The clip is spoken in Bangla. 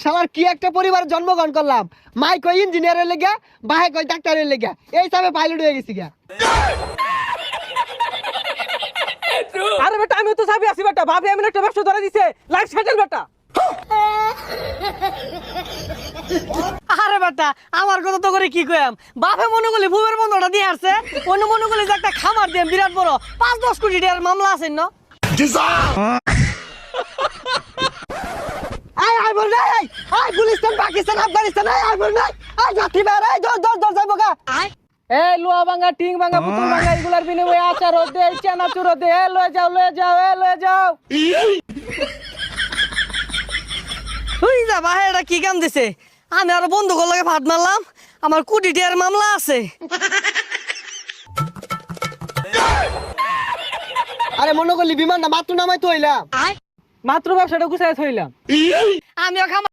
শালার কি একটা পরিবারে জন্মগ্রহণ করলাম। মাই কই ইঞ্জিনিয়ারের লেগা, বাহে কই ডাক্তারের লেগা, এই হিসাবে পাইলট হয়ে গেছি গা। আরে বেটা আমি তো চাবি আছি বেটা, ভাবি আমি একটা ব্যবসা ধরে দিছে, লাইফ সেটেল বেটা। আরে বেটা আমার কথা তো করে কি কইম, বাপে মনে করলে ভূমের বন্ধটা দিয়ে আসছে, অন্য মনে করলে যে একটা খামার দিয়ে বিরাট বড় 5-10 কোটি টাকার মামলা আছে না। আই বল নাই, আই গুলিস্তান পাকিস্তান আফগানিস্তান, আই বল নাই, আই জাতি বের, আই দর যাইবো গা। এই লোহা ভাঙা টিং ভাঙা পুতুল ভাঙা এগুলার বিনিময়ে আচার দে, চানাচুর দে, লয়ে যাও লয়ে যাও। তুই যা বাহে, এটা কি কাম দিছে? আমি আরো বন্ধু লাগে ভাত মারলাম, আমার কোটি টাকার মামলা আছে। আরে মনে করলি বিমান না মাত্র নামাই তো হইলাম, মাত্র ব্যবসাটা গুছাই থইলাম। আমিও খামার